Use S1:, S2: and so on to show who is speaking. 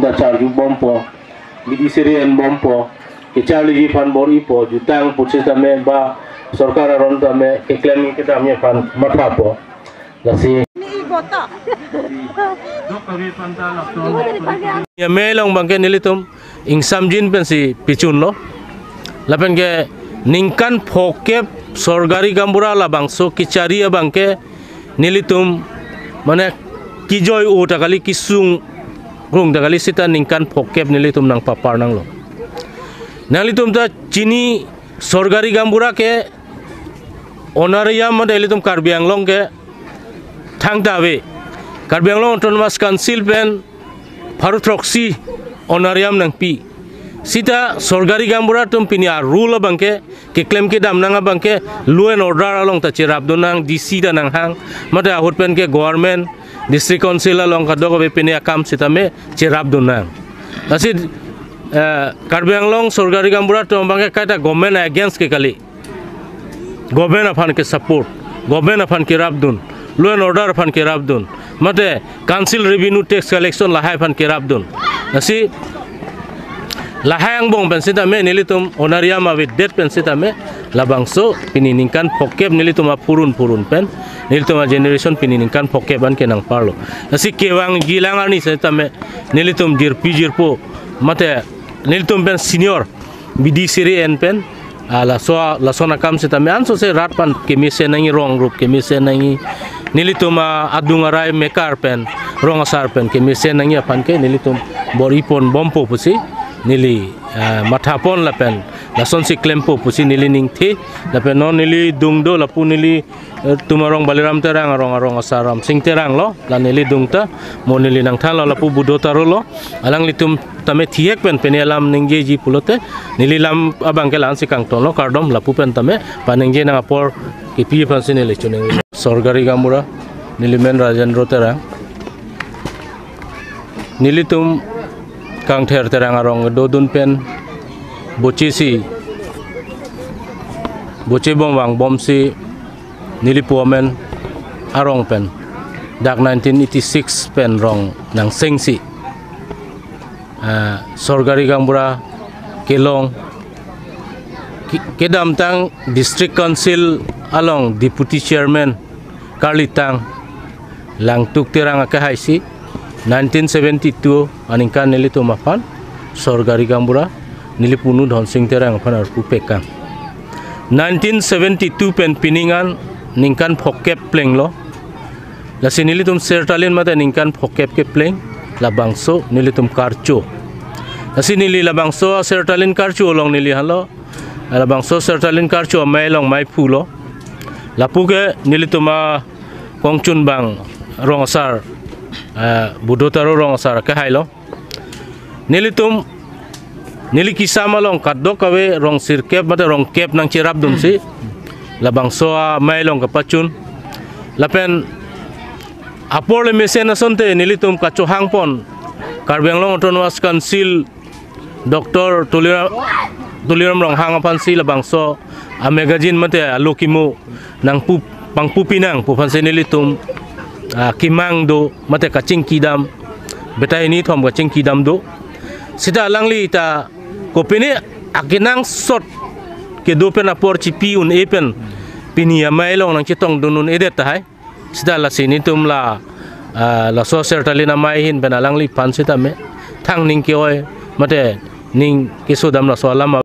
S1: da charju bompo bidi sirian bompo ke charli ji fan bori po jutang putsi tame ba sarkar aron tame ke claim ke tame fan mathapo lasi ya melong bangke nilitum ing samjin pensi picun lo lapen ke ningkan phokep sorgari gambura la bangso kicharia bangke nilitum mane kijoy o takali kisung rung takali sita ningkan phokep nilitum nang papar nang lo nalitum ta chini sorgari gambura ke onariam made nilitum Karbi Anglong ke thang dawe Karbi Anglong Autonomous Council pen Pharutroksi onariam nang pi sita sorgari gambura tum pinia rule bangke ke claim ke dam nanga bangke law and order along ta cherap donang DC da nang hang mata hot pen ke government district council along ka dogo be pinia kam sita me cherap donang nasi Karbi Anglong sorgari gambura tum bangke kaita government against ke kali government aphan ke support government aphan ke rabdun law and order aphan ke rabdun mate council revenue tax collection lahai aphan ke rabdun nasi lahayang bong pensita me nilitum onariam with debt pensita me labangso pininingkan pokep nilitum purun pen nilitum generation pininingkan pokeban kenang parlo nasi kewang gilangar ni sita me nilitum jirpo mate nilitum pen senior bidi siri en pen la sona kam sita me anso se ratpan kemise nangi wrong group kemise nangi nilitum adungarai mekar pen wrong asar pen kemise nangi apan ke nilitum boripon bompo pusi nili mathapon lapen lason si klempo pusi nili ningthi lapen non nili dungdo lapu nili tumarong baliram terang arong asaram sing terang lo la nili dungta mo nili nang than lo lapu budotaro lo alang litum tame thiek pen penelam ningje ji pulote nili lam abang ke lan si kang ton lo kardom lapu pen tame panengje nang apor kipi pansin nili chuneng sorgari gambura nili men rajendro terang nili tum kang ther terang arong dodun pen boci bom wang bom si nilipuamen arong pen dak 1986 pen rong nang sengsi sorgari gambura kelong kedam tang district council along deputy chairman Karlitang langtuk terang akahaisi 1972 aningkan nilitu mafan sorgari gambura nilipunu dhonsing terang aphan arpu pekang 1972 pen piningan ningkan phokep pleng lo lasi nilitum sertalin mate ningkan phokep ke pleng labangso nilitum karcho lasi nili labangso sertalin karcho long nili halo labangso sertalin karcho mailong mai phulo lapuke nilituma kongchun bang rongsar budotaro rong asar ke hailo nilitum nili kisama long kaddo kawe rong sirkep mate rong kep nang cirap dum si labang soa mailong kapachun lapen apole mesen asonte nilitum kacho hangpon Karbi Anglong Autonomous Council Dr. Tuliram rong hangapan si labang so magazine mate alokimu nang pangpupinang pupanse nilitum kimang do mate kacing kidam betai ni thom kacing kidam do sida langli ta kopini akinang sot ke do pen apor chipi un epen pini amailong nang chitong dunun edet hai sida la sini tum la so sertalina mai hin benalangli pan sita me thang ning ke oi mate ning kisudam la so lama